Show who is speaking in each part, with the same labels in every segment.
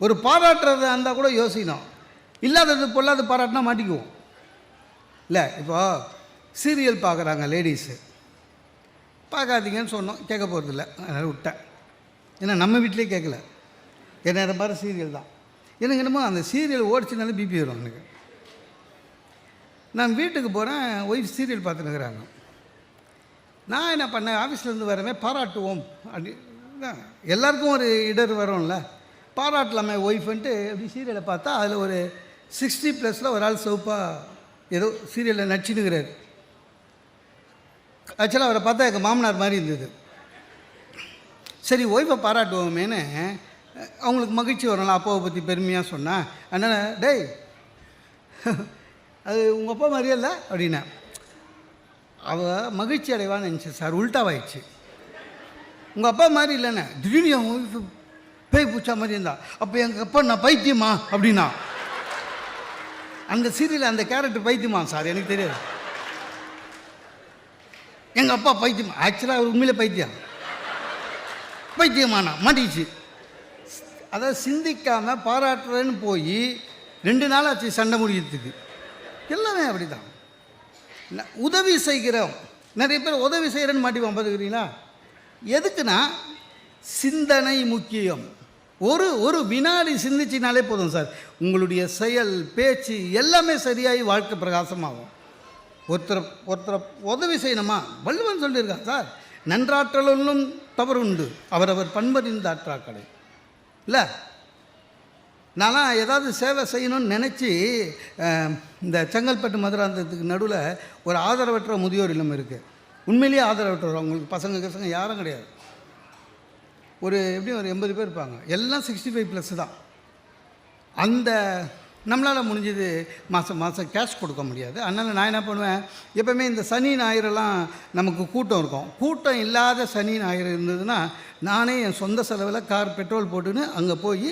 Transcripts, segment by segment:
Speaker 1: ஒரு பாராட்டுறதா இருந்தால் கூட யோசிக்கணும். இல்லாதது பொல்லாது பாராட்டினா மாட்டிக்குவோம் இல்லை. இப்போ சீரியல் பார்க்குறாங்க லேடிஸு, பார்க்காதீங்கன்னு சொன்னோம், கேட்க போகிறதில்ல, அதனால் விட்டேன். ஏன்னா நம்ம வீட்டிலே கேட்கல, என்ன நேரம் பாரு சீரியல் தான். எனக்கு என்னமோ அந்த சீரியல் ஓடிச்சுனாலே பிபி வரும் எனக்கு. நான் வீட்டுக்கு போகிறேன், ஒய்ஃப் சீரியல் பார்த்துன்னுக்குறாங்க. நான் என்ன பண்ணேன், ஆஃபீஸ்லேருந்து வரவே பாராட்டுவோம் அப்படி எல்லாருக்கும் ஒரு இடர் வரும்ல, பாராட்டலாமே ஒய்ஃப்ன்ட்டு அப்படி சீரியலை பார்த்தா அதில் ஒரு 60+ ஒரு ஆள் சோப்பாக ஏதோ சீரியலில் நடிச்சுன்னுக்கிறார். ஆக்சுவலாக அவரை பார்த்தா எங்கள் மாமனார் மாதிரி இருந்தது. சரி ஒய்ஃபை பாராட்டுவோமேனு அவங்களுக்கு மகிழ்ச்சி வரலாம், அப்பாவை பற்றி பெருமையாக சொன்னேன். அதனால் டேய் அது உங்கள் அப்பா மாதிரியே இல்லை அப்படின்னா அவள் மகிழ்ச்சி அடைவான்னு நினச்சி சார், உல்ட்டாவாயிடுச்சு. உங்கள் அப்பா மாதிரி இல்லைண்ணே, திடீர்னு என் ஒய்ஃபு பேய் பூச்சா மாதிரி இருந்தா. அப்போ எங்கள் அப்பா நான் பைத்தியமா அப்படின்னா, அந்த சீரியல் அந்த கேரக்டர் பைத்தியமா சார் எனக்கு தெரியாது. எங்கள் அப்பா பைத்தியமா, ஆக்சுவலாக அவர் உண்மையிலே பைத்தியமானா மாட்டிச்சு. அதாவது சிந்திக்காமல் பாராட்டுறேன்னு போய் 2 நாள் ஆச்சு சண்டை முடிக்கிறதுக்கு. எல்லாமே அப்படி தான். உதவி செய்கிறோம், நிறைய பேர் உதவி செய்கிறேன்னு மாட்டிப்போம், பார்த்துக்கிறீங்களா? எதுக்குன்னா சிந்தனை முக்கியம். ஒரு வினாடி சிந்திச்சினாலே போதும் சார், உங்களுடைய செயல் பேச்சு எல்லாமே சரியாகி வாழ்க்கை பிரகாசமாகும். ஒருத்தரை உதவி செய்யணுமா, வள்ளுவன் சொல்லியிருக்கான் சார், நன்றாற்றலும் தவறு உண்டு, அவரவர் பண்பறிந்த ஆற்றாக்களை இல்லை. நான்லாம் ஏதாவது சேவை செய்யணும்னு நினச்சி இந்த செங்கல்பட்டு மதுராந்தகத்துக்கு நடுவில் ஒரு ஆதரவற்ற முதியோர் இல்லம் இருக்குது. உண்மையிலேயே ஆதரவற்றவர், அவங்களுக்கு பசங்க யாரும் கிடையாது. ஒரு எப்படியும் ஒரு 80 பேர் இருப்பாங்க, எல்லாம் 65+ தான். அந்த நம்மளால் முடிஞ்சது மாதம் கேஷ் கொடுக்க முடியாது. அதனால் நான் என்ன பண்ணுவேன், எப்போவுமே இந்த சனி ஞாயிறெல்லாம் நமக்கு கூட்டம் இருக்கும். கூட்டம் இல்லாத சனி ஞாயிறு இருந்ததுன்னா நானே என் சொந்த செலவில் கார் பெட்ரோல் போட்டுன்னு அங்கே போய்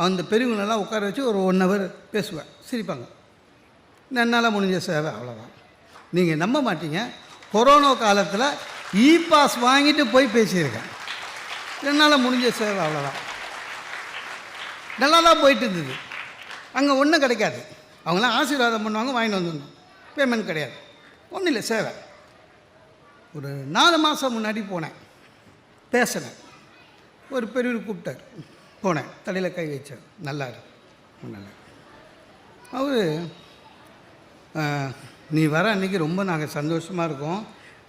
Speaker 1: அந்த பெரியவங்களெல்லாம் உட்கார வச்சு ஒரு 1 hour பேசுவேன், சிரிப்பாங்க. என்னால் முடிஞ்ச சேவை அவ்வளோதான். நீங்கள் நம்ப மாட்டீங்க, கொரோனா காலத்தில் பாஸ் வாங்கிட்டு போய் பேசியிருக்கேன். என்னால் முடிஞ்ச சேவை அவ்வளோதான். நல்லா தான் போயிட்டு இருந்தது. அங்கே ஒன்றும் கிடைக்காது, அவங்களாம் ஆசீர்வாதம் பண்ணுவாங்க, வாங்கிட்டு வந்துடணும், பேமெண்ட் கிடையாது, ஒன்றும் இல்லை, சேவை. ஒரு 4 மாதம் முன்னாடி போனேன், பேசினேன். ஒரு பெரியவர் கூப்பிட்டார், போனேன், தலையில் கை வச்சார், நல்லா அவர் நீ வர அன்றைக்கி ரொம்ப நாங்கள் சந்தோஷமாக இருக்கோம்,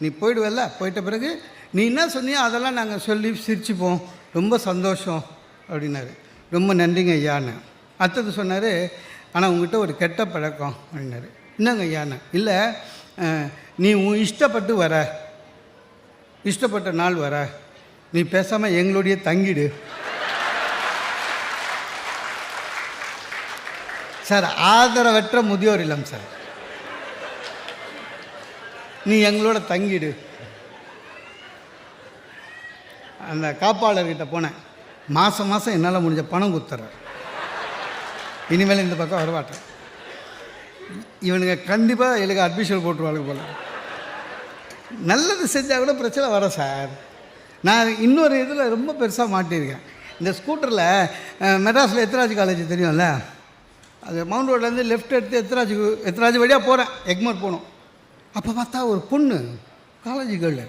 Speaker 1: நீ போயிடுவல்ல, போயிட்ட பிறகு நீ என்ன சொன்னியோ அதெல்லாம் நாங்கள் சொல்லி சிரிச்சுப்போம், ரொம்ப சந்தோஷம் அப்படின்னாரு. ரொம்ப நன்றிங்க ஐயான்னு. அடுத்தது சொன்னார், ஆனால் உங்கள்கிட்ட ஒரு கெட்ட பழக்கம் அப்படின்னாரு. என்னங்க ஐயான்னு. இல்லை, நீ உன் இஷ்டப்பட்டு வர, இஷ்டப்பட்ட நாள் வர, நீ பேசாமல் எங்களுடைய தங்கிடு. சார் ஆதரவற்ற முதியோர் இல்லம் சார், நீ எங்களோட தங்கிடு. அந்த காப்பாளர்கிட்ட போனேன், மாதம் என்னால் முடிஞ்ச பணம் கொடுத்துட்றேன், இனிமேல் இந்த பக்கம் வரமாட்டேன். இவனுங்க கண்டிப்பாக எனக்கு அட்மிஷன் போட்டுருவாங்க போல. நல்லது செஞ்சால் கூட பிரச்சனை வர சார். நான் இன்னொரு இதில் ரொம்ப பெருசாக மாட்டியிருக்கேன். இந்த ஸ்கூட்டரில் மெட்ராஸில் எத்ராஜ் காலேஜ் தெரியும்ல, அது மவுண்ட் ரோட்லேருந்து லெஃப்ட் எடுத்து எத்ராஜ் வழியாக போகிறேன், எக்மோர் போகணும். அப்போ பார்த்தா ஒரு பொண்ணு காலேஜ் கேர்ள்,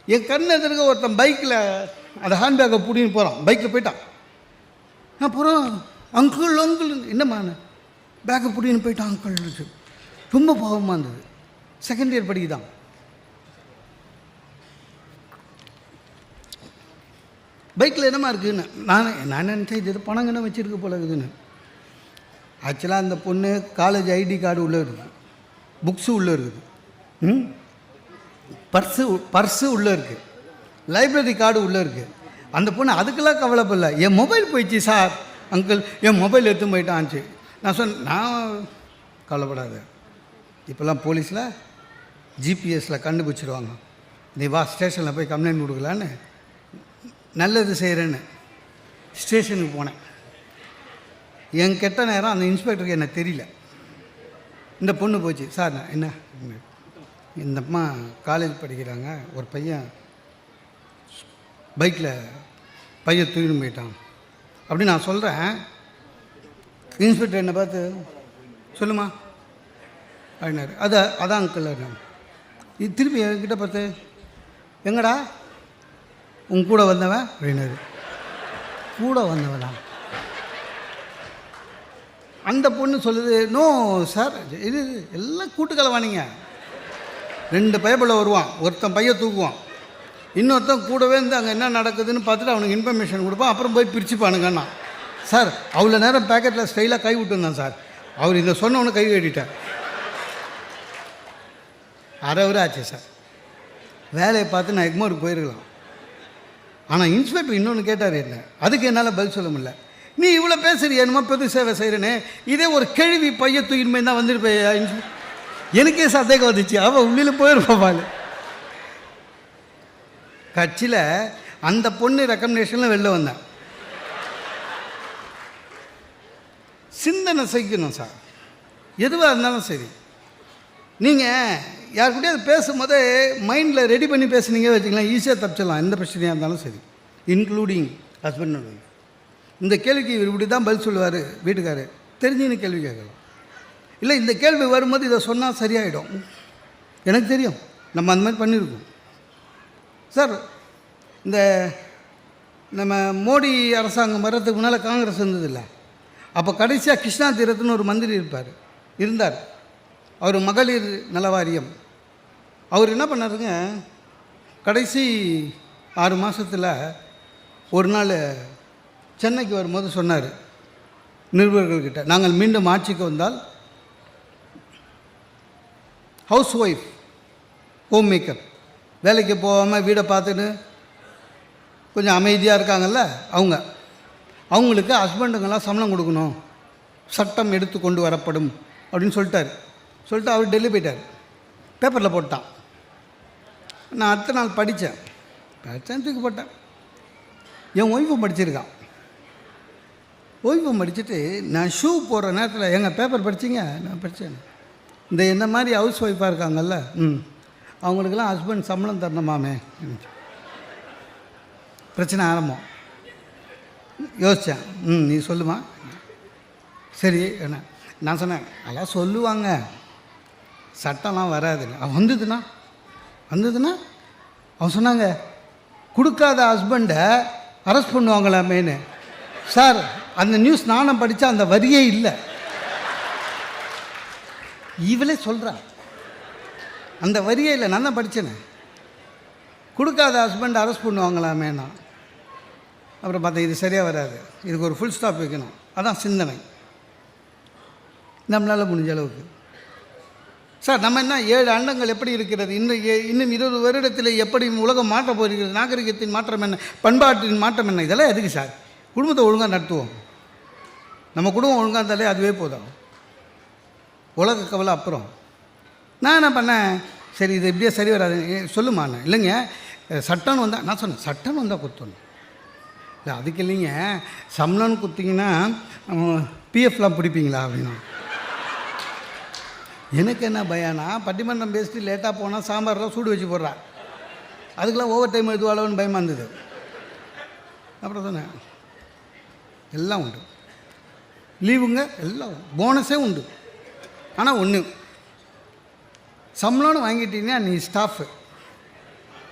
Speaker 1: என் கண்ணு எதிர்க்க ஒருத்தன் பைக்கில் அந்த ஹேண்ட்பேக்கை பிடின்னு போகிறான், பைக்கில் போயிட்டான். நான் போகிறோம், அங்கிள் என்னம்மா பேக்கை பிடின்னு போயிட்டான் அங்கிள். ரொம்ப பாவமாக இருந்தது. செகண்ட் இயர் படிக்குதான். பைக்கில் என்னம்மா இருக்குதுன்னு நான் நினச்சேன், இது பணங்கன்னு வச்சுருக்க போல இருக்குதுன்னு. ஆக்சுவலாக அந்த பொண்ணு காலேஜ் ஐடி கார்டு உள்ளே இருக்குது, புக்ஸு உள்ளே இருக்குது, பர்ஸு உள்ளே இருக்குது, லைப்ரரி கார்டு உள்ளே இருக்குது. அந்த பொண்ணு அதுக்கெல்லாம் கவலைப்படல, என் மொபைல் போயிடுச்சு சார் அங்கிள், என் மொபைல் எடுத்து போயிட்டான்ச்சு. நான் சொன்னேன், நான் கவலைப்படாத, இப்போல்லாம் போலீஸில் ஜிபிஎஸில் கண்டுபிடிச்சிடுவாங்க, நீ வா ஸ்டேஷனில் போய் கம்ப்ளைண்ட் கொடுக்கலான்னு. நல்லது செய்கிறேன்னு ஸ்டேஷனுக்கு போனேன். என் கெட்ட நேரம் அந்த இன்ஸ்பெக்டருக்கு எனக்கு தெரியல. இந்த பொண்ணு போச்சு, சார் நான் என்ன, இந்த அம்மா காலேஜ் படிக்கிறாங்க, ஒரு பையன் பைக்கில் தூக்கின்னு போயிட்டான். அப்படி நான் சொல்கிறேன். இன்ஸ்பெக்டர் என்னை பார்த்து சொல்லுமா அப்படின்னாரு. அதான் அங்கிள். இது திருப்பி என்கிட்ட பார்த்து எங்கடா உன் கூட வந்தவன் அப்படின்னாரு. கூட வந்தவனா? அந்த பொண்ணு சொல்லுது, நோ சார், இது எல்லாம் கூட்டுக்கலவானிங்க. 2 பயப்பில் வருவான், ஒருத்தன் பைய தூக்குவான், இன்னொருத்தன் கூடவே இருந்து அங்கே என்ன நடக்குதுன்னு பார்த்துட்டு அவனுக்கு இன்ஃபர்மேஷன் கொடுப்பான், அப்புறம் போய் பிரிச்சுப்பானுங்கண்ணா. சார் அவ்வளோ நேரம் பேக்கெட்டில் ஸ்டைலாக கை விட்டுருந்தான் சார். அவர் இதை சொன்னவொன்னு கை கட்டிட்டார். அரை வரை ஆச்சு சார். வேலையை பார்த்து நான் எக்மோருக்கு போயிருக்கலாம். ஆனால் இன்ஸ்பெக்டர் இன்னொன்று கேட்டார் என்ன, அதுக்கு என்னால் பதில் சொல்ல முடியல. நீ இவ்வளோ பேசுறிய, என்னமோ பொது சேவை செய்கிறேன்னு, இதே ஒரு கேள்வி பைய தூக்கின்மை தான் வந்துருப்பேயா. எனக்கே சந்தேகம் வந்துச்சு, அவள் உள்ளில் போயிருப்பாள். கட்சியில் அந்த பொண்ணு ரெக்கமெண்டேஷனில் வெளில வந்தேன். சிந்தனை செய்யணும் சார், எதுவாக இருந்தாலும் சரி. நீங்கள் யாருக்கிட்டே பேசும்போதே மைண்டில் ரெடி பண்ணி பேசுனீங்க வச்சுக்கலாம், ஈஸியாக தப்பிச்சிடலாம் எந்த பிரச்சனையாக இருந்தாலும் சரி, இன்க்ளூடிங் ஹஸ்பண்ட் அண்ட் ஒய்ஃப். இந்த கேள்விக்கு இவர் இப்படி தான் பதில் சொல்லுவார் வீட்டுக்காரு, தெரிஞ்சுன்னு கேள்வி கேட்கலாம். இல்லை இந்த கேள்வி வரும்போது இதை சொன்னால் சரியாயிடும், எனக்கு தெரியும், நம்ம அந்த மாதிரி பண்ணியிருக்கோம் சார். இந்த நம்ம மோடி அரசாங்கம் வர்றதுக்கு முன்னால் காங்கிரஸ் இருந்ததில்லை. அப்போ கடைசியாக கிருஷ்ணா தீரத்துன்னு ஒரு மந்திரி இருந்தார். அவர் மகளிர் நல வாரியம். அவர் என்ன பண்ணாருங்க, கடைசி 6 மாதத்தில் ஒரு நாள் சென்னைக்கு வரும்போது சொன்னார் நிருபர்கள்கிட்ட, நாங்கள் மீண்டும் ஆட்சிக்கு வந்தால் ஹவுஸ் ஒய்ஃப், ஹோம் மேக்கர், வேலைக்கு போகாமல் வீடை பார்த்துட்டு கொஞ்சம் அமைதியாக இருக்காங்கல்ல அவங்களுக்கு ஹஸ்பண்டுங்கெல்லாம் சம்பளம் கொடுக்கணும், சட்டம் எடுத்து கொண்டு வரப்படும் அப்படின்னு சொல்லிட்டு அவர் டெல்லி போயிட்டார். பேப்பரில் போட்டான். நான் அடுத்த நாள் படித்தேன், தூக்கி போட்டேன். என் ஒய்ஃபும் படிச்சிருக்கான். ஒய்ஃபும் படிச்சுட்டு நான் ஷூ போடுற நேரத்தில், எங்கள் பேப்பர் படிச்சிங்க, நான் படித்தேன், இந்த என்ன மாதிரி ஹவுஸ் ஒய்ஃபாக இருக்காங்கல்ல, அவங்களுக்கெல்லாம் ஹஸ்பண்ட் சம்பளம் தரணுமாமே. பிரச்சனை ஆரம்பம். யோசித்தேன், நீ சொல்லுமா, சரி என்ன. நான் சொன்னேன், அதெல்லாம் சொல்லுவாங்க, சட்டம்லாம் வராதுங்க. அவன் வந்ததுன்னா அவன் சொன்னாங்க, கொடுக்காத ஹஸ்பண்டை அரெஸ்ட் பண்ணுவாங்களாமேன்னு. சார் அந்த நியூஸ் நானும் படித்தா அந்த வரியே இல்லை. இவளே சொல்கிறான் அந்த வரியே இல்லை, நான் தான் படித்தேனே. கொடுக்காத ஹஸ்பண்ட் அரெஸ்ட் பண்ணுவாங்களாமேனா. அப்புறம் பார்த்தா இது சரியாக வராது, இதுக்கு ஒரு ஃபுல் ஸ்டாப் வைக்கணும். அதான் சிந்தனை நம்மளால் முடிஞ்ச அளவுக்கு. சார் நம்ம என்ன 7 அண்டங்கள் எப்படி இருக்கிறது, இன்னும் 20 வருடத்தில் எப்படி உலகம் மாற்ற போயிருக்கிறது, நாகரிகத்தின் மாற்றம் என்ன, பண்பாட்டின் மாற்றம் என்ன, இதெல்லாம் எதுக்கு சார்? குடும்பத்தை ஒழுங்காக நடத்துவோம். நம்ம குடும்பம் ஒழுங்காக இருந்தாலே அதுவே போதும், உலக கவலை அப்புறம். நான் என்ன பண்ணேன், சரி இது எப்படியே சரி வராது, சொல்லுமாண்ணே. இல்லைங்க சட்டம்னு வந்தால், நான் சொன்னேன் சட்டம்னு வந்தால் குத்தணும். இல்லை அதுக்கு இல்லைங்க, சம்பளம்னு குத்திங்கன்னா பிஎஃப்லாம் பிடிப்பீங்களா அப்படின்னா. எனக்கு என்ன பயானா, பட்டிமன்றம் பேசிட்டு லேட்டாக போனால் சாம்பார்லாம் சூடு வச்சு போடுறா, அதுக்கெல்லாம் ஓவர் டைம் எதுவாளவுன்னு பயமாக இருந்தது. அப்புறம் சொன்னேன் எல்லாம் உண்டு, லீவுங்க எல்லாம் போனஸே உண்டு. ஆனால் ஒன்று, சம்பளம்னு வாங்கிட்டீங்கன்னா நீ ஸ்டாஃபு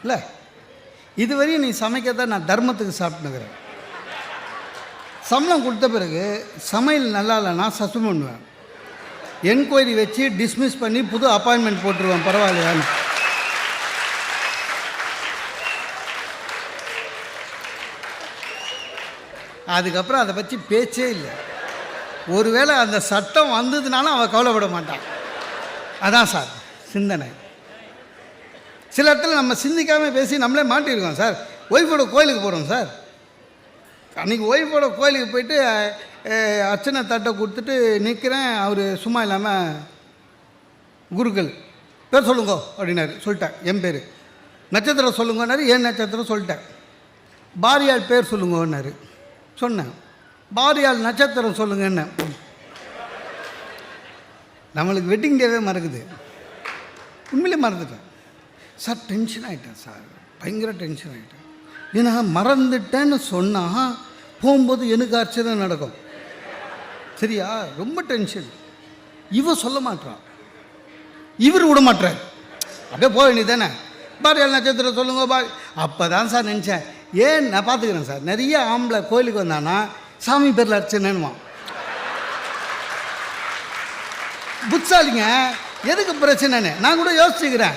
Speaker 1: இல்லை, இதுவரையும் நீ சமைக்கத்தான் நான் தர்மத்துக்கு சாப்பிட்டுக்கிறேன். சம்பளம் கொடுத்த பிறகு சமையல் நல்லா இல்லைன்னா சஸ்பெண்ட் பண்ணுவேன், என்கொயரி வச்சு டிஸ்மிஸ் பண்ணி புது அப்பாயின்மெண்ட் போட்டுருவேன், பரவாயில்லையான்னு. அதுக்கப்புறம் அதை பற்றி பேச்சே இல்லை. ஒருவேளை அந்த சட்டம் வந்ததுனாலும் அவள் கவலைப்பட மாட்டான். அதான் சார் சிந்தனை. சில இடத்துல நம்ம சிந்திக்காமல் பேசி நம்மளே மாட்டியிருக்கோம் சார். ஒய்ஃபோட கோயிலுக்கு போகிறோம் சார், அன்றைக்கி ஒய்ஃபோட கோயிலுக்கு போயிட்டு அர்ச்சனை தட்டை கொடுத்துட்டு நிற்கிறேன். அவர் சும்மா இல்லாமல் குருக்கள் பேர் சொல்லுங்கோ அப்படின்னாரு. சொல்லிட்டேன் என் பேர். நட்சத்திரம் சொல்லுங்கன்னாரு, ஏன் நட்சத்திரம் சொல்லிட்டேன். பாரியால் பேர் சொல்லுங்கன்னாரு, சொன்னேன். பாரியால் நட்சத்திரம் சொல்லுங்கன்னு. நம்மளுக்கு வெட்டிங் டேவே மறக்குது, உண்மையிலே மறந்துட்டேன் சார். டென்ஷன் ஆகிட்டேன் சார், பயங்கர டென்ஷன் ஆகிட்டேன். ஏன்னா மறந்துட்டேன்னு சொன்னால் போகும்போது எனக்கு அர்ச்சனை நடக்கும். சரியா? ரொம்ப டென்ஷன். இவன் சொல்ல மாட்டான், இவர் விட மாட்டார். அப்படியே போக வேண்டியது தானே. பாரு நட்சத்திரம் சொல்லுங்க பாரு. அப்போ தான் சார் நினச்சேன், ஏன் நான் பார்த்துக்கிறேன் சார், நிறைய ஆம்பளை கோயிலுக்கு வந்தானா சாமி பேரில் அர்ச்சனைன்னுவான். புட்சாலிங்க, எதுக்கு பிரச்சனைன்னு நான் கூட யோசிச்சுக்கிறேன்.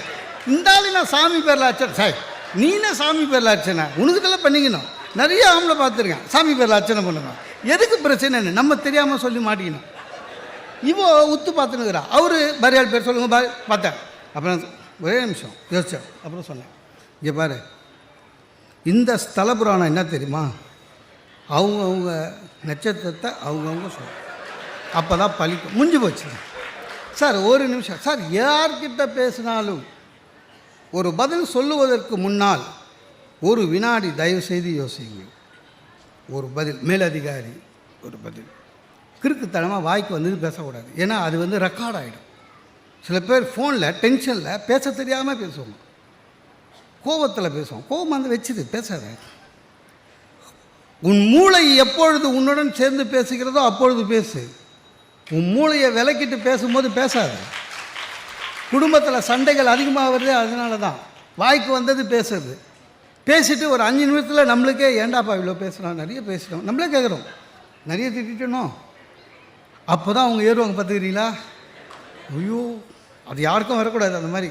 Speaker 1: இந்த ஆளு நான் சாமி பேரில் அர்ச்சனை, சார் நீனே சாமி பேரில் அர்ச்சனை, உனக்கு இதெல்லாம் பண்ணிக்கணும். நிறைய ஆம்பளை பார்த்துருக்கேன் சாமி பேரில் அர்ச்சனை பண்ணுங்க, எதுக்கு பிரச்சனைன்னு நம்ம தெரியாமல் சொல்லி மாட்டிக்கணும். இவோ உத்து பார்த்துனுக்குறா. அவர் பரியாள் பேர் சொல்லுங்க பாரு. பார்த்தேன். அப்புறம் ஒரே நிமிஷம் யோசித்தேன். அப்புறம் சொன்னேன், இங்கே பாரு, இந்த ஸ்தல புராணம் என்ன தெரியுமா, அவங்கவுங்க நட்சத்திரத்தை அவங்கவுங்க சொல்ல, அப்போ தான் பழிக்கும். முடிஞ்சு போச்சு சார். ஒரு நிமிஷம் சார், யார்கிட்ட பேசினாலும் ஒரு பதில் சொல்லுவதற்கு முன்னால் ஒரு வினாடி தயவு செய்து யோசிங்க. ஒரு பதில், மேலதிகாரி ஒரு பதில் கிறுக்குத்தனமாக வாய்க்கு வந்து பேசக்கூடாது. ஏன்னா அது ரெக்கார்ட் ஆகிடும். சில பேர் ஃபோனில் டென்ஷனில் பேச தெரியாமல் பேசுவோம், கோபத்தில் பேசுவோம். கோபம் வச்சுது பேசாத. உன் மூளை எப்பொழுது உன்னுடன் சேர்ந்து பேசுகிறதோ அப்பொழுது பேசு. உன் மூளையை விலக்கிட்டு பேசும்போது பேசாத. குடும்பத்தில் சண்டைகள் அதிகமாக வருது, அதனால தான் வாய்க்கு வந்தது பேசுறது. பேசிட்டு ஒரு 5 நிமிஷத்தில் நம்மளுக்கே ஏண்டாப்பா இவ்வளோ பேசுகிறோம், நிறைய பேசுகிறோம், நம்மளே கேட்குறோம், நிறைய திட்டணும். அப்போ தான் அவங்க ஏறுவாங்க, பார்த்துக்கிறீங்களா? ஐயோ, அது யாருக்கும் வரக்கூடாது. அந்த மாதிரி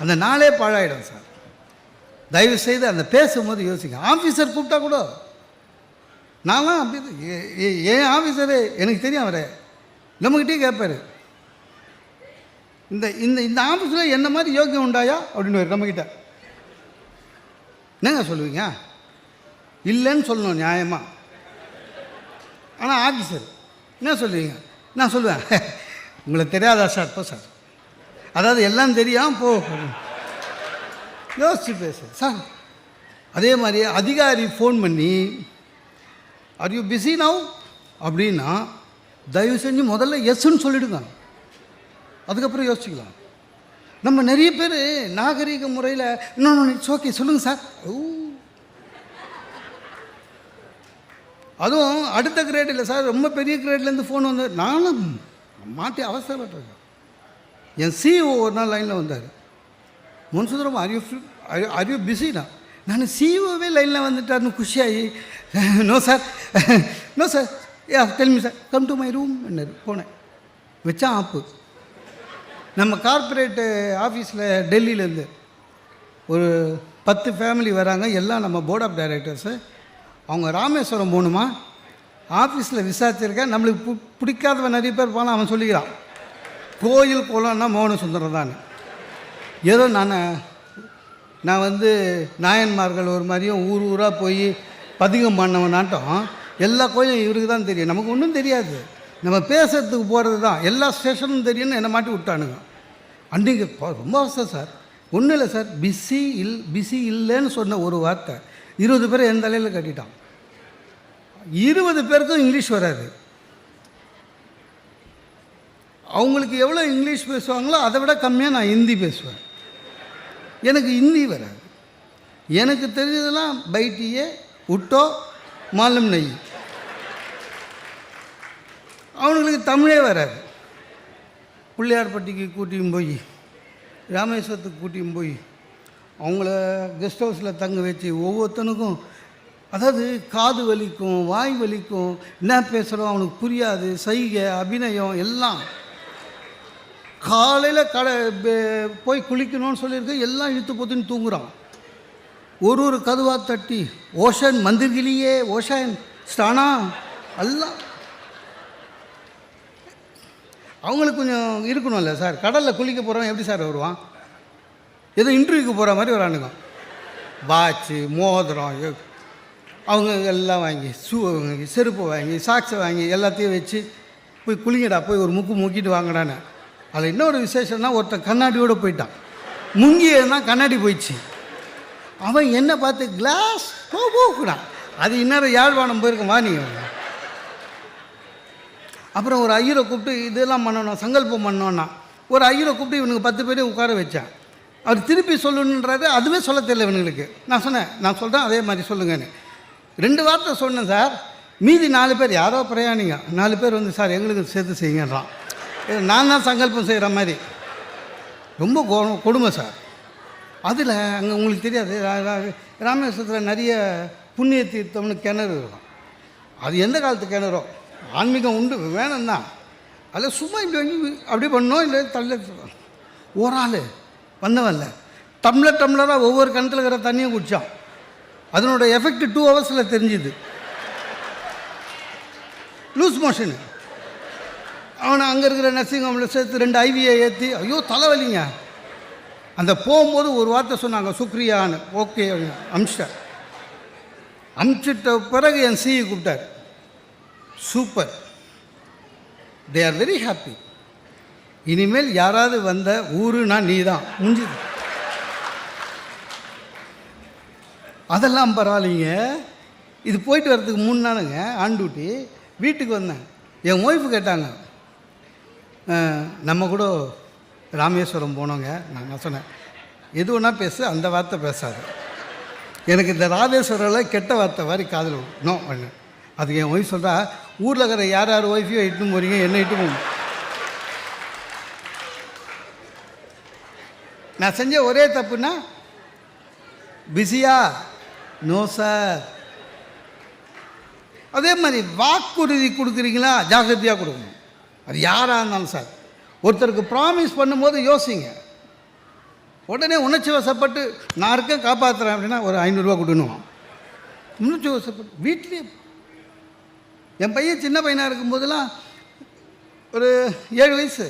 Speaker 1: அந்த நாளே பாழாயிடும் சார். தயவு செய்து அந்த பேசும்போது யோசிங்க. ஆஃபீஸர் கூப்பிட்டா கூட, நான்லாம் அப்படி ஏன் ஆஃபீஸரு எனக்கு தெரியும், அவரை நம்மகிட்டே கேட்பார், இந்த இந்த இந்த ஆஃபீஸில் என்ன மாதிரி யோக்கியம் உண்டாயா அப்படின்னு நம்மக்கிட்ட. என்னங்க சொல்லுவீங்க? இல்லைன்னு சொல்லணும் நியாயமாக. ஆனால் ஆஃபீஸர் என்ன சொல்லுவீங்க? நான் சொல்லுவேன், உங்களுக்கு தெரியாதா சார்? இப்போ சார், அதாவது எல்லாம் தெரியாமல் போ, யோசிச்சு பேசு சார். அதே மாதிரி அதிகாரி ஃபோன் பண்ணி ஆர் யூ பிஸி நவ் அப்படின்னா தயவு செஞ்சு முதல்ல எஸ்ன்னு சொல்லிவிடுங்க, அதுக்கப்புறம் யோசிச்சுக்கலாம். நம்ம நிறைய பேர் நாகரீக முறையில் இன்னொன்று இட்ஸ் ஓகே சொல்லுங்கள் சார். அதுவும் அடுத்த கிரேட் இல்லை சார், ரொம்ப பெரிய கிரேட்லேருந்து ஃபோன் வந்து நானும் மாட்டி அவசரப்பட்டிருக்கேன். என் சிஇஓ ஒரு நாள் லைனில் வந்தார். முன்சுந்தரம் ஆர் யூ பிஸினா? நான் சிஇஓவே லைனில் வந்துட்டார்னு குஷியாகி, no sir no sir, tell me sir, come to my room என்ன போனேன். வச்சான் ஆப்பு. நம்ம கார்ப்பரேட்டு ஆஃபீஸில் டெல்லியிலேருந்து ஒரு 10 ஃபேமிலி வராங்க, எல்லாம் நம்ம போர்ட் ஆஃப் டைரக்டர்ஸு. அவங்க ராமேஸ்வரம் போகணுமா, ஆஃபீஸில் விசாரிச்சிருக்கேன். நம்மளுக்கு பிடிக்காதவன் நிறைய பேர் போனால் அவன் சொல்லிக்கிறான், கோயில் குளம்னா மோகன சுந்தரம் தான். ஏதோ நான் நாயன்மார்கள் ஒரு மாதிரியும் ஊர் ஊராக போய் பதிகம் பண்ணவன் நாட்டம் எல்லா கோயிலும் இவருக்கு தான் தெரியும், நமக்கு ஒன்றும் தெரியாது. நம்ம பேசுறதுக்கு போகிறது தான், எல்லா ஸ்டேஷனும் தெரியும்னு என்னை மாட்டி விட்டானுங்க. அன்றைக்கு ரொம்ப அவசரம் சார். ஒன்றும் இல்லை சார், பிஸி இல்லைன்னு சொன்ன ஒரு வார்த்தை 20 பேரை என் தலையில் கட்டிட்டான். 20 பேருக்கும் இங்கிலீஷ் வராது. அவங்களுக்கு எவ்வளோ இங்கிலீஷ் பேசுவாங்களோ அதை விட கம்மியாக நான் ஹிந்தி பேசுவேன். எனக்கு ஹிந்தி வராது. எனக்கு தெரிஞ்சதெல்லாம் பைட்டியே உட்டோ மாலும் நெய். அவங்களுக்கு தமிழே வராது. பிள்ளையார்பட்டிக்கு கூட்டியும் போய், ராமேஸ்வரத்துக்கு கூட்டியும் போய் அவங்கள கெஸ்ட் ஹவுஸில் தங்க வச்சு ஒவ்வொருத்தனுக்கும், அதாவது காது வலிக்கும், வாய் வலிக்கும், என்ன பேசுகிறோம் அவனுக்கு புரியாது, சைகை அபிநயம் எல்லாம். காலையில் போய் குளிக்கணும்னு சொல்லியிருக்கு, எல்லாம் இழுத்து போத்துன்னு தூங்குறான். ஒரு கதுவாக தட்டி ஓஷன் மந்திர்கிலியே ஓஷன் ஸ்டானா எல்லாம். அவங்களுக்கு கொஞ்சம் இருக்கணும்ல சார். கடலில் குளிக்க போகிறவன் எப்படி சார் வருவான்? ஏதோ இன்டர்வியூக்கு போகிற மாதிரி வரானுங்க. வாட்சு மோதிரம் அவங்க எல்லாம் வாங்கி, ஷூ வாங்கி, செருப்பு வாங்கி, சாக்ஸை வாங்கி எல்லாத்தையும் வச்சு போய் குளிங்கடா, போய் ஒரு முக்கிட்டு வாங்கடான்னு. அதில் இன்னொரு விசேஷம்னா ஒருத்தன் கண்ணாடியோடு போயிட்டான். முங்கியன்னா கண்ணாடி போயிடுச்சு. அவன் என்ன பார்த்து கிளாஸ் போக்குறான். அது இன்னும் யாழ்ப்பாணம் போயிருக்கேன் வா நீங்கள். அப்புறம் ஒரு ஐயரை கூப்பிட்டு இதெல்லாம் பண்ணணும், சங்கல்பம் பண்ணோன்னா ஒரு ஐயரை கூப்பிட்டு இவனுக்கு 10 பேரையும் உட்கார வச்சேன். அவர் திருப்பி சொல்லணுன்றது அதுவே சொல்ல தெரியல இவனுங்களுக்கு. நான் சொன்னேன், நான் சொல்கிறேன் அதே மாதிரி சொல்லுங்கன்னு. 2 வார்த்தை சொன்னேன் சார். மீதி 4 பேர் யாரோ பிரயாணிங்க 4 பேர் வந்து சார் எங்களுக்கு சேர்த்து செய்யுங்கன்றான். நான் தான் சங்கல்பம் செய்கிற மாதிரி. ரொம்ப கொடுமை சார். அதில் அங்கே உங்களுக்கு தெரியாது, ராமேஸ்வரத்தில் நிறைய புண்ணிய தீர்த்தம்னு கிணறு இருக்கும். அது எந்த காலத்து கிணறோ, ஆன்மீகம் உண்டு வேணும் தான். அதில் சும்மா இப்படி வாங்கி அப்படி பண்ணோம், இல்லை தள்ள. ஒரு ஆள் வந்தவன்ல டம்ளராக ஒவ்வொரு கிணத்துல இருக்கிற தண்ணியும் குடித்தான். அதனோட எஃபெக்ட் 2 ஹவர்ஸில் தெரிஞ்சுது. Loose motion. அவனை அங்கே இருக்கிற நர்சிங் ஹோமில் சேர்த்து 2 ஐவியை ஏற்றி, ஐயோ தலைவலிங்க. அந்த போகும்போது ஒரு வார்த்தை சொன்னாங்க, சுக்ரியான்னு. ஓகே அமிச்சிட்டார். அமிச்சிட்ட பிறகு என் சிஇ கூப்பிட்டார். Super, they are very happy. இனிமேல் யாராவது வந்த ஊருனா நீ தான் முடிஞ்சுது. அதெல்லாம் பரவாயில்லைங்க. இது போயிட்டு வர்றதுக்கு 3 நாளுங்க ஆன் டியூட்டி. வீட்டுக்கு வந்தேன். என் ஒய்ஃபு கேட்டாங்க, நம்ம கூட ராமேஸ்வரம் போனோங்க. நான் சொன்னேன், எது ஒன்றா பேசு, அந்த வார்த்தை பேசாது. எனக்கு இந்த ராமேஸ்வரில் கெட்ட வார்த்தை மாதிரி காதில் நோ பண்ணு. அதுக்கு என் ஒய்ஃப் சொல்கிறா, ஊரில் இருக்கிற யார் ஒய்ஃபையோ இட்டுன்னு போகிறீங்க, என்ன இட்டு போங்க. நான் செஞ்ச ஒரே தப்புன்னா, பிஸியா? No sir. அதே மாதிரி வாக்குறுதி கொடுக்குறீங்களா, ஜாகிரதையாக கொடுக்கணும். அது யாராக இருந்தாலும் சார். ஒருத்தருக்கு ப்ராமிஸ் பண்ணும்போது யோசிங்க. உடனே உணர்ச்சி வசப்பட்டு நான் இருக்கேன் காப்பாற்றுறேன் அப்படின்னா ஒரு 500 ரூபா கொடுக்கணும். உணர்ச்சி வசப்பட்டு வீட்லேயே. என் பையன் சின்ன பையனாக இருக்கும்போதெல்லாம் ஒரு 7 வயசு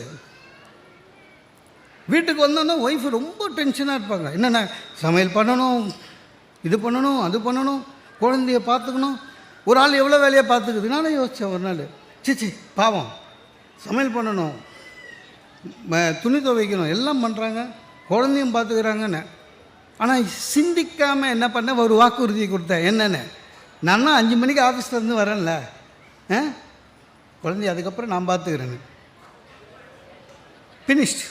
Speaker 1: வீட்டுக்கு வந்தோன்னா ஒய்ஃபு ரொம்ப டென்ஷனாக இருப்பாங்க. என்னென்ன சமையல் பண்ணணும், இது பண்ணணும், அது பண்ணணும், குழந்தைய பார்த்துக்கணும். ஒரு ஆள் எவ்வளோ வேலையை பார்த்துக்குது. நானும் யோசித்தேன் ஒரு நாள், சிச்சி பாவம், சமையல் பண்ணணும், துணி துவைக்கணும், எல்லாம் பண்ணுறாங்க, குழந்தையும் பார்த்துக்கிறாங்கன்னு. ஆனால் சிந்திக்காமல் என்ன பண்ண, ஒரு வாக்குறுதி கொடுத்தேன். என்னென்னு, நான் 5 மணிக்கு ஆஃபீஸ்லேருந்து வரேன்ல, குழந்தைய அதுக்கப்புறம் நான் பார்த்துக்கிறேன்னு. ஃபினிஷ்ட்.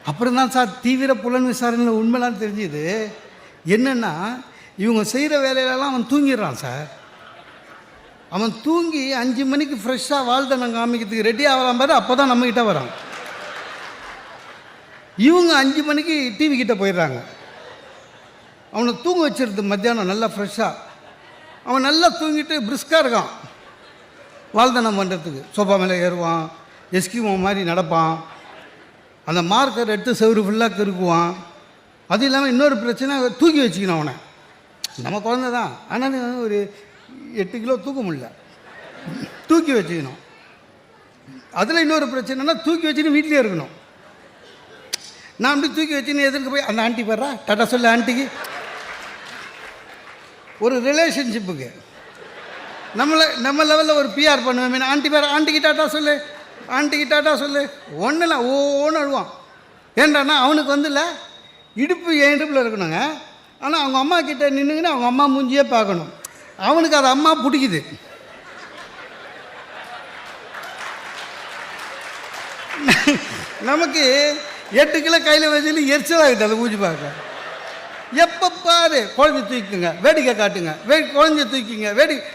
Speaker 1: அப்புறம் தான் சார் தீவிர புலன் விசாரணையில் உண்மைலாம் தெரிஞ்சுது. என்னென்னா, இவங்க செய்கிற வேலையிலலாம் அவன் தூங்கிடுறான் சார். அவன் தூங்கி 5 மணிக்கு ஃப்ரெஷ்ஷாக வாழ்தனம் காமிக்கிறதுக்கு ரெடி ஆகலாம் பாரு, அப்போ தான் நம்மக்கிட்ட வரான். இவங்க 5 மணிக்கு டிவி கிட்டே போயிடுறாங்க. அவனை தூங்க வச்சிருது மத்தியானம் நல்லா ஃப்ரெஷ்ஷாக. அவன் நல்லா தூங்கிட்டு பிரிஸ்காக இருக்கான் வாழ்தனம் பண்ணுறதுக்கு. சோஃபா மேலே ஏறுவான், எஸ்கிமோ மாதிரி நடப்பான், அந்த மார்க்கர் எடுத்து செவரு ஃபுல்லாக கிறுக்குவான். அது இல்லாமல் இன்னொரு பிரச்சனை, தூக்கி வச்சுக்கணும் அவனை. நம்ம குழந்தை தான், ஆனால் ஒரு 8 கிலோ தூக்க முடியல, தூக்கி வச்சுக்கணும். அதில் இன்னொரு பிரச்சனைனா தூக்கி வச்சுன்னு வீட்டிலே இருக்கணும். நான் அப்படி தூக்கி வச்சுன்னு எதிர்க்கு போய் அந்த ஆண்டி வர்றா டாட்டா சொல்லு ஆண்டிக்கு. ஒரு ரிலேஷன்ஷிப்புக்கு நம்ம லெவலில் ஒரு பிஆர் பண்ணுவேன். ஆண்டி பேர் ஆண்டிக்கு டாட்டா சொல்லு, ஆண்டிக்கு டாட்டா சொல்லு. ஒன்றும் ஓன்னு அழுவான். ஏன்டானா அவனுக்கு வந்துல இடுப்பு என் இடுப்பில் இருக்கணுங்க. ஆனால் அவங்க அம்மா கிட்டே நின்றுங்கன்னா அவங்க அம்மா மூஞ்சியே பார்க்கணும். அவனுக்கு அது அம்மா பிடிக்குது. நமக்கு 8 கிலோ கையில் வச்சுன்னு எரிச்சலாகிட்டு அதை மூஞ்சி பார்க்க. எப்போ பாரு குழந்தை தூக்கிங்க, வேடிக்கை காட்டுங்க, குழந்தைய தூக்கிங்க,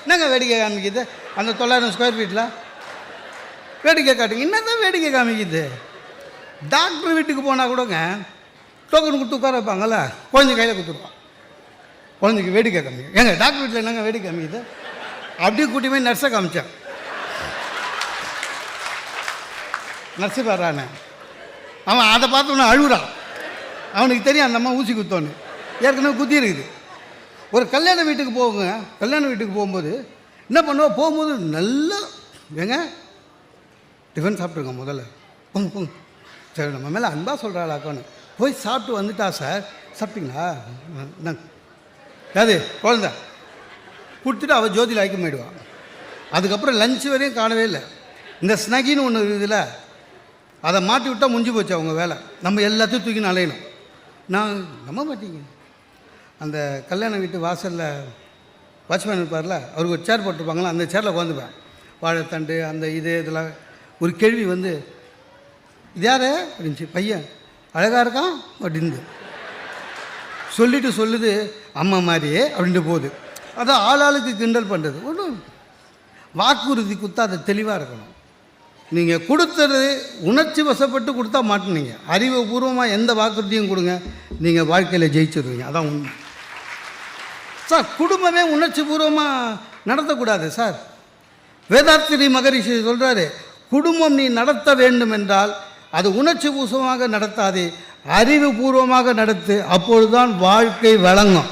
Speaker 1: என்னங்க வேடிக்கை காமிக்குது? அந்த 900 ஸ்கொயர் ஃபீட்டில் வேடிக்கை காட்டுங்க. என்னதான் வேடிக்கை காமிக்குது? டாக்டர் வீட்டுக்கு போனால் கூடங்க டோக்கன் கொடுத்து உட்கார வைப்பாங்கல்ல, குழந்தை கையில் கொடுத்துருவான். குழந்தைக்கு வேடிக்கை காமிக்க. ஏங்க டாக்டர் வீட்டில் என்னங்க வேடிக்கை காமிக்குது? அப்படியே கூட்டி போய் நர்ஸை காமிச்சேன். நர்ஸு பாடுறானே, அவன் அதை பார்த்து ஒன்று அழுகுறான். அவனுக்கு தெரியும் அந்த அம்மா ஊசி குத்தோன்னு, ஏற்கனவே குத்தி இருக்குது. ஒரு கல்யாண வீட்டுக்கு போகுங்க, கல்யாண வீட்டுக்கு போகும்போது என்ன பண்ணுவோம், போகும்போது நல்லா ஏங்க டிஃபன் சாப்பிட்ருங்க முதல்ல, போங்க போங்க, சரி நம்ம மேலே அன்பாக சொல்கிறாளாக்கான்னு போய் சாப்பிட்டு வந்துட்டா சார். சாப்பிட்டீங்களா? அது குழந்த கொடுத்துட்டு அவள் ஜோதியில் ஐக்கியம் போயிடுவான். அதுக்கப்புறம் லஞ்ச் வரையும் காணவே இல்லை. இந்த ஸ்னகின்னு ஒன்று இருக்குதுல்ல, அதை மாட்டி விட்டால் முடிஞ்சு போச்சு அவங்க வேலை. நம்ம எல்லாத்தையும் தூக்கி அலையணும். நான் நம்ப மாட்டீங்க, அந்த கல்யாண வீட்டு வாசலில் வாட்ச்மேன் இருப்பார்ல, அவருக்கு ஒரு சேர் போட்டிருப்பாங்களா, அந்த சேரில் உட்காந்துப்பேன். வாழைத்தண்டு அந்த இதெல்லாம். ஒரு கேள்வி வந்து, இது யார் அப்படின்ச்சு. பையன் அழகாக இருக்கான் அப்படின்னு சொல்லிட்டு சொல்லுது, அம்மா மாதிரியே அப்படின்ட்டு போகுது. அதான் ஆளாளுக்கு கிண்டல் பண்ணுறது. ஒன்றும் வாக்குறுதி கொடுத்தா அது தெளிவாக இருக்கணும். நீங்கள் கொடுத்தது உணர்ச்சி வசப்பட்டு கொடுத்தா மாட்டினீங்க. அறிவுபூர்வமாக எந்த வாக்குறுதியும் கொடுங்க, நீங்கள் வாழ்க்கையில் ஜெயிச்சிருவீங்க. அதான் உண்மை சார். குடும்பமே உணர்ச்சி பூர்வமாக நடத்தக்கூடாது சார். வேதாத்திரி மகரிஷி சொல்கிறாரு, குடும்பம் நீ நடத்த வேண்டும் என்றால் அது உணர்ச்சி பூர்வமாக நடத்தாதே, அறிவுபூர்வமாக நடத்து. அப்பொழுதுதான் வாழ்க்கை வழங்கும்.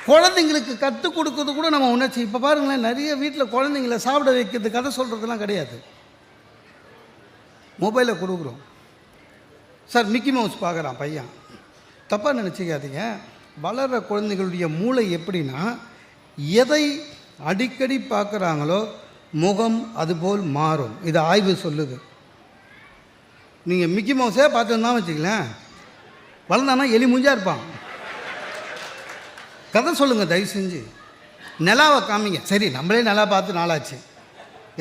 Speaker 1: குழந்தைங்களுக்கு கற்றுக் கொடுக்கறது கூட நம்ம உணர்ச்சி. இப்போ பாருங்களேன், நிறைய வீட்டில் குழந்தைங்கள சாப்பிட வைக்கிறது, கதை சொல்கிறதுலாம் கிடையாது, மொபைலை கொடுக்குறோம். சார் மிக்கி மவுஸ் பார்க்குறான் பையன், தப்பாக நினச்சிக்காதீங்க. வளர்கிற குழந்தைகளுடைய மூளை எப்படின்னா, எதை அடிக்கடி பார்க்குறாங்களோ முகம் அதுபோல் மாறும். இது ஆய்வு சொல்லுது. நீங்கள் மிக்கி மவுஸே பார்த்துருந்தான் வச்சுக்கலேன், வளர்ந்தானா எலி மூஞ்சா இருப்பான். கதை சொல்லுங்கள் தயவு செஞ்சு, நிலாவை காமிங்க. சரி, நம்மளே நிலா பார்த்து நாளாச்சு.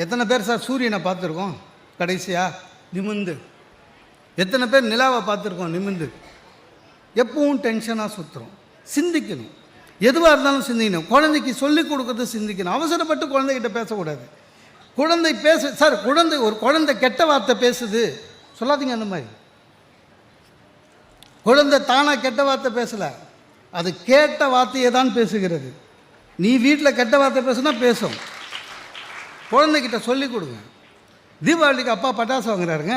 Speaker 1: எத்தனை பேர் சார் சூரியனை பார்த்துருக்கோம் கடைசியாக நிமிந்து? எத்தனை பேர் நிலாவை பார்த்துருக்கோம் நிமிந்து? எப்பவும் டென்ஷனாக சுற்றுறோம். சிந்திக்கணும், எதுவாக இருந்தாலும் சிந்திக்கணும். குழந்தைக்கு சொல்லிக் கொடுக்கறது சிந்திக்கணும். அவசரப்பட்டு குழந்தைகிட்ட பேசக்கூடாது. குழந்தை சார், ஒரு குழந்தை கெட்ட வார்த்தை பேசுது சொல்லாதீங்க. அந்த மாதிரி குழந்தை தானாக கெட்ட வார்த்தை பேசலை, அது கேட்ட வார்த்தையை தான் பேசுகிறது. நீ வீட்டில் கெட்ட வார்த்தை பேசுனா பேசும். குழந்தைகிட்ட சொல்லிக் கொடுங்க. தீபாவளிக்கு அப்பா பட்டாசு வாங்குறாருங்க.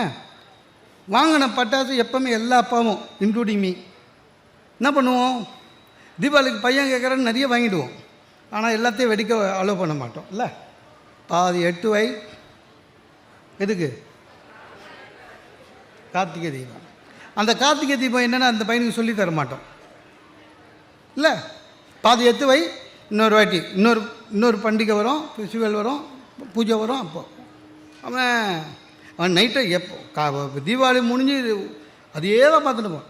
Speaker 1: வாங்கின பட்டாசு எப்போவுமே எல்லா அப்பாவும் இன்க்ளூடிங் மீ என்ன பண்ணுவோம்? தீபாவளிக்கு பையன் கேட்குறான்னு நிறைய வாங்கிடுவோம். ஆனால் எல்லாத்தையும் வெடிக்க அலோவ் பண்ண மாட்டோம். இல்லை, பாதி 8 வை எதுக்கு? கார்த்திகை தீபம். அந்த கார்த்திகை தீபம் என்னென்னா அந்த பையனுக்கு சொல்லி தர மாட்டோம். இல்லை, பாதி 8 வை, இன்னொரு வாட்டி இன்னொரு பண்டிகை வரும், ஃபெஸ்டிவல் வரும், பூஜை வரும். அப்போ அவன் நைட்டை எப்போ தீபாவளி முடிஞ்சு அதே தான் பார்த்துட்டு போவான்.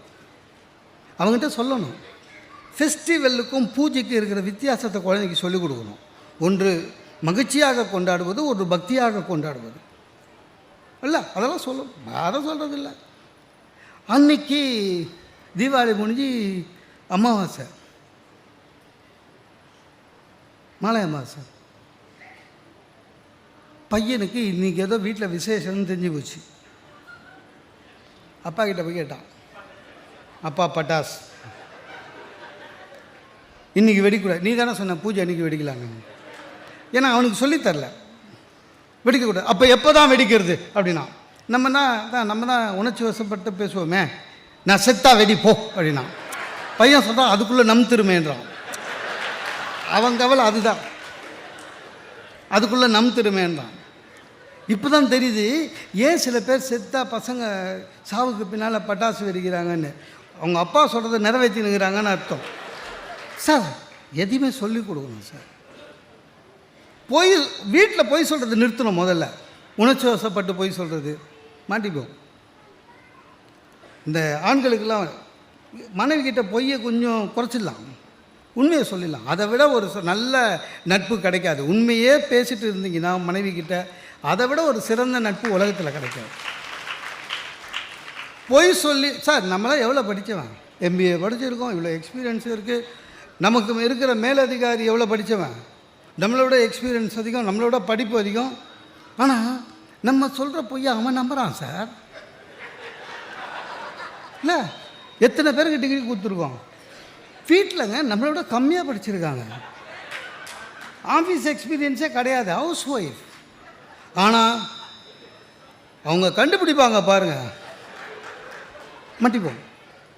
Speaker 1: அவங்ககிட்ட சொல்லணும். ஃபெஸ்டிவலுக்கும் பூஜைக்கும் இருக்கிற வித்தியாசத்தை குழந்தைக்கு சொல்லிக் கொடுக்கணும். ஒன்று மகிழ்ச்சியாக கொண்டாடுவது, ஒன்று பக்தியாக கொண்டாடுவது. இல்லை, அதெல்லாம் சொல்லும், யாரும் சொல்கிறதில்ல. அன்னைக்கு தீபாவளி முடிஞ்சு அமாவாசை, மாலை அமாவாசை. பையனுக்கு இன்றைக்கி ஏதோ வீட்டில் விசேஷம்னு தெரிஞ்சு போச்சு. அப்பா கிட்ட போய் கேட்டான், அப்பா பட்டாஸ் இன்றைக்கி வெடிக்கூடாது. நீ தானே சொன்ன பூஜை அன்றைக்கி வெடிக்கலான்னு. ஏன்னா அவனுக்கு சொல்லித்தரல வெடிக்கக்கூடாது. அப்போ எப்போ தான் வெடிக்கிறது அப்படின்னா, நம்ம தான் உணர்ச்சி வசப்பட்டு பேசுவோமே, நான் செத்தா வெடி போ அப்படின்னா. பையன் சொல்கிறான், அதுக்குள்ளே திருமேன்றான். அவங்க கவலை அதுதான், அதுக்குள்ளே திருமேன்றான். இப்போ தான் தெரியுது ஏன் சில பேர் செத்தா பசங்க சாவுக்கு பின்னால் பட்டாசு வெடிக்கிறாங்கன்னு. அவங்க அப்பா சொல்கிறத நிறைவேற்றினுங்கிறாங்கன்னு அர்த்தம். சார் எதையுமே சொல்லிக் கொடுக்கணும் சார். வீட்டில் பொய் சொல்கிறது நிறுத்தணும். முதல்ல உணர்ச்சி வசப்பட்டு பொய் சொல்கிறது மாட்டிப்போம். இந்த ஆண்களுக்கெல்லாம் மனைவி கிட்ட பொய்யை கொஞ்சம் குறைச்சிடலாம், உண்மையை சொல்லிடலாம். அதை விட ஒரு நல்ல நட்பு கிடைக்காது. உண்மையே பேசிட்டு இருந்தீங்கன்னா மனைவி கிட்ட, அதை விட ஒரு சிறந்த நட்பு உலகத்தில் கிடைக்காது. பொய் சொல்லி சார் நம்மளாம் எவ்வளோ படித்தவன், MBA படிச்சிருக்கோம், இவ்வளோ எக்ஸ்பீரியன்ஸ் இருக்குது. நமக்கு இருக்கிற மேலதிகாரி எவ்வளோ படித்தவன், நம்மளோட எக்ஸ்பீரியன்ஸ் அதிகம், நம்மளோட படிப்பு அதிகம். ஆனால் நம்ம சொல்கிற பொய்யை அவன் நம்புகிறான் சார். இல்லை, எத்தனை பேருக்கு டிகிரி கொடுத்துருக்கோம். வீட்டிலங்க நம்மளோட கம்மியாக படிச்சிருக்காங்க, ஆஃபீஸ் எக்ஸ்பீரியன்ஸே கிடையாது, ஹவுஸ் ஒய்ஃப். ஆனால் அவங்க கண்டுபிடிப்பாங்க பாருங்கள், மாட்டிப்போம்.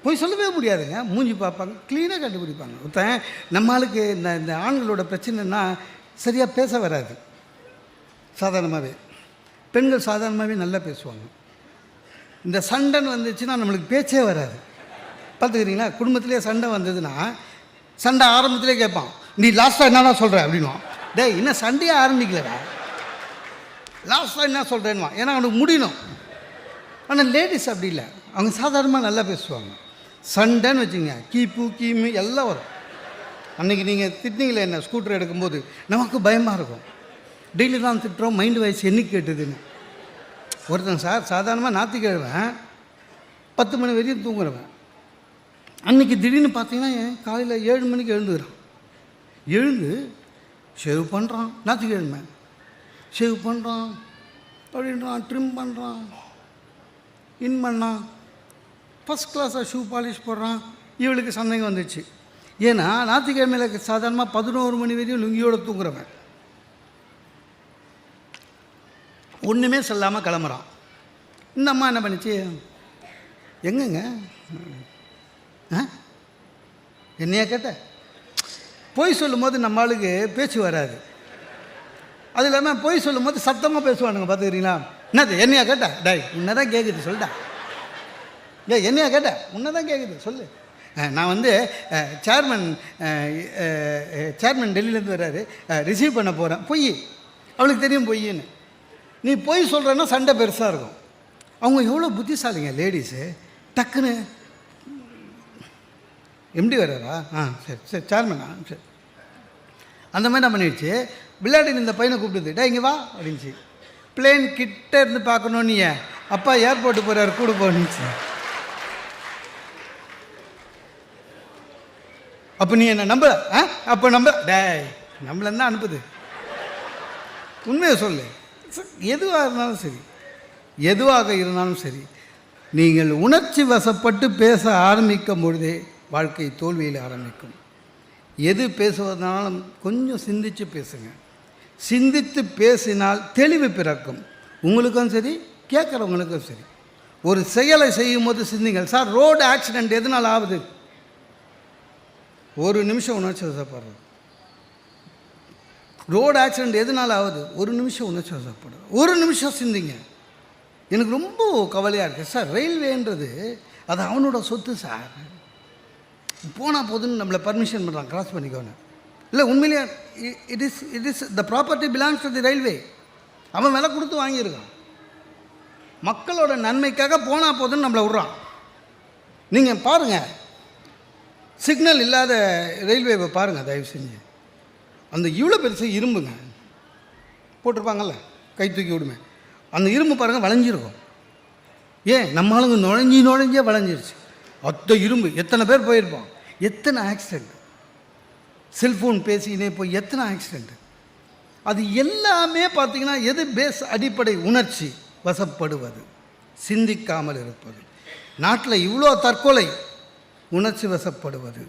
Speaker 1: போய் சொல்லவே முடியாதுங்க, மூஞ்சி பார்ப்பாங்க, க்ளீனாக கண்டுபிடிப்பாங்க. ஒருத்தன் நம்மளுக்கு இந்த ஆண்களோட பிரச்சனைன்னா சரியாக பேச வராது. சாதாரணமாகவே பெண்கள் சாதாரணமாகவே நல்லா பேசுவாங்க. இந்த சண்டைன்னு வந்துச்சுன்னா நம்மளுக்கு பேச்சே வராது. பார்த்துக்கிறீங்களா, குடும்பத்திலே சண்டை வந்ததுன்னா சண்டை ஆரம்பத்திலே கேட்பான், நீ லாஸ்ட்டாக என்னதான் சொல்கிற அப்படின்வான். டேய் இன்னும் சண்டையே ஆரம்பிக்கலடா, லாஸ்ட்டாக என்ன சொல்கிறேன்னுவா. ஏன்னா அவனுக்கு முடியணும். ஆனால் லேடிஸ் அப்படி இல்லை, அவங்க சாதாரணமாக நல்லா பேசுவாங்க. சண்டைன்னு வச்சுங்க, கீப்பு கீமு எல்லாம் வரும். அன்றைக்கி நீங்கள் திட்டினீங்களே என்ன ஸ்கூட்டர் எடுக்கும்போது, நமக்கு பயமாக இருக்கும். டெய்லி தான் திட்டுறோம், மைண்டு வயசு என்னைக்கு கேட்டுதுன்னு. ஒருத்தன் சார் சாதாரணமாக ஞாயிற்றுக்கிழமை 10 மணி வரையும் தூங்குறவன், அன்றைக்கி திடீர்னு பார்த்தீங்கன்னா காலையில் 7 மணிக்கு எழுந்துக்கிறான். எழுந்து ஷேவ் பண்ணுறான், ஞாயிற்றுக்கிழமை ஷேவ் பண்ணுறான் அப்படின்றான், ட்ரிம் பண்ணுறான், இன் பண்ணான், ஃபஸ்ட் கிளாஸாக ஷூ பாலிஷ் போடுறான். இவளுக்கு சந்தேகம் வந்துச்சு. ஏன்னா ஞாயிற்றுக்கிழமையில் சாதாரணமாக 11 மணி வரையும் லுங்கியோடு தூங்குறவன் ஒன்றுமே சொல்லாமல் கிளம்புறான். இந்த அம்மா என்ன பண்ணிச்சு, எங்கங்க என்னையா கேட்ட? பொய் சொல்லும் போது நம்ம ஆளுக்கு பேச்சு வராது. அது இல்லாமல் பொய் சொல்லும் போது சத்தமாக பேசுவானுங்க, பார்த்துக்கிறீங்களா? என்னது என்னையா கேட்ட? டேய் உன்னை தான் கேட்குது சொல்லிட்டா. என்னையா கேட்ட? உன்னை தான் கேட்குது சொல்லு. நான் வந்து சேர்மன் டெல்லியிலேருந்து வர்றாரு, ரிசீவ் பண்ண போகிறேன். பொய், அவளுக்கு தெரியும் பொய்ன்னு. நீ பொய் சொல்கிறேன்னா சண்டை பெருசாக இருக்கும். அவங்க எவ்வளோ புத்திசாலிங்க லேடிஸு. டக்குன்னு எம்டி வர்றாரா? சரி சரி சேர்மனா சரி. அந்த மாதிரி என்ன பண்ணிடுச்சு, விளையாடின்னு இந்த பையனை கூப்பிடுது, டே இங்கே வா அப்படின்ச்சு. பிளேன் கிட்ட இருந்து பார்க்கணும், நீ அப்பா ஏர்போர்ட்டு போகிறார் கூட போனுச்சு. அப்போ நீ என்ன நம்ப? அப்போ நம்ப? டே நம்மள தான் அனுப்புது. உண்மையை சொல்லு. எதுவாக இருந்தாலும் சரி நீங்கள் உணர்ச்சி வசப்பட்டு பேச ஆரம்பிக்கும் பொழுதே வாழ்க்கை தோல்வியில் ஆரம்பிக்கும். எது பேசுவதனாலும் கொஞ்சம் சிந்தித்து பேசுங்க. சிந்தித்து பேசினால் தெளிவு பிறக்கும். உங்களுக்கும் சரி, கேட்குறவங்களுக்கும் சரி. ஒரு செயலை செய்யும் போது சிந்திங்கள். சார், ரோடு ஆக்சிடெண்ட் எதனால் ஆகுது? ஒரு நிமிஷம் உணர்ச்சி வசப்படுறது. ரோடு ஆக்சிடெண்ட் எதனால் ஆகுது? ஒரு நிமிஷம் உணர்ச்சி வசப்படுறது. ஒரு நிமிஷம் சிந்திங்க. எனக்கு ரொம்ப கவலையாக இருக்குது சார். ரயில்வேன்றது அது அவனோட சொத்து சார். போனால் போதுன்னு நம்மளை பர்மிஷன் பண்ணுறான், கிராஸ் பண்ணிக்கோன்னு. இல்லை, உண்மையிலேயே it is the property belongs to the railway. அவன் விலை கொடுத்து வாங்கியிருக்கான். மக்களோட நன்மைக்காக போனால் போதுன்னு நம்மளை விட்றான். நீங்கள் பாருங்கள், சிக்னல் இல்லாத ரயில்வேவை பாருங்கள் தயவு செஞ்சு. அந்த இவ்வளோ பெருசு இரும்புங்க போட்டிருப்பாங்கல்ல, கை தூக்கி விடுமே, அந்த இரும்பு பாருங்கள் வளைஞ்சிருக்கும். ஏன் நம்ம ஆளுங்க நுழைஞ்சே வளைஞ்சிருச்சு. அத்த இரும்பு எத்தனை பேர் போயிருப்போம், எத்தனை ஆக்சிடெண்ட், செல்ஃபோன் பேசினே போய் எத்தனை ஆக்சிடெண்ட்டு. அது எல்லாமே பார்த்திங்கன்னா எது பேஸ்? அடிப்படை உணர்ச்சி வசப்படுவது, சிந்திக்காமல் இருப்பது. நாட்டில் இவ்வளோ தற்கொலை, உணர்ச்சி வசப்படுவது,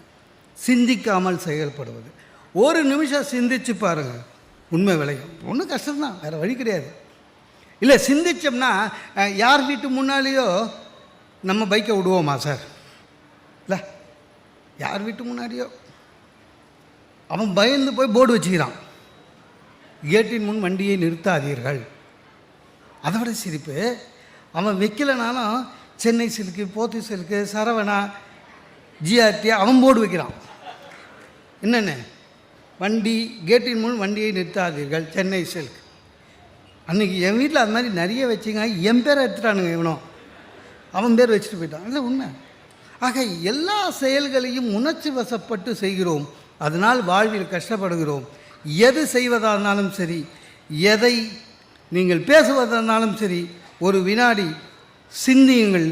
Speaker 1: சிந்திக்காமல் செயல்படுவது. ஒரு நிமிஷம் சிந்திச்சு பாருங்கள், உண்மை விளையும். ஒன்றும் கஷ்டம்தான், வேறு வழி கிடையாது. இல்லை, சிந்திச்சோம்னா யார் வீட்டு முன்னாலேயோ நம்ம பைக்கை விடுவோமா சார்? இல்லை, யார் வீட்டு முன்னாடியோ அவன் பயந்து போய் போர்டு வச்சுக்கிறான், கேட்டின் முன் வண்டியை நிறுத்தாதீர்கள். அதை விட சிரிப்பு, அவன் வைக்கலைனாலும் சென்னை சில்க்கு, போத்தி சில்க்கு, சரவணா, ஜிஆர்டி அவன் போர்டு வைக்கிறான். என்னென்ன வண்டி, கேட்டின் முன் வண்டியை நிறுத்தாதீர்கள், சென்னை சில்க். அன்றைக்கி என் வீட்டில் அது மாதிரி நிறைய வச்சுங்க. என் பேரை எடுத்துட்டானுங்க, இவனும் அவன் பேர் வச்சுட்டு போயிட்டான். இல்லை உண்மை. ஆக எல்லா செயல்களையும் உணர்ச்சி வசப்பட்டு செய்கிறோம். அதனால் வாழ்வில் கஷ்டப்படுகிறோம். எது செய்வதானாலும் சரி, எதை நீங்கள் பேசுவதானாலும் சரி, ஒரு வினாடி சிந்தியுங்கள்.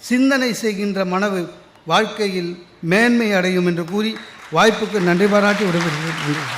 Speaker 1: சிந்தனை செய்கின்ற மனவு வாழ்க்கையில் மேன்மை அடையும் என்று கூறி வாய்ப்புக்கு நன்றி பாராட்டி விடைபெறுகிறேன்.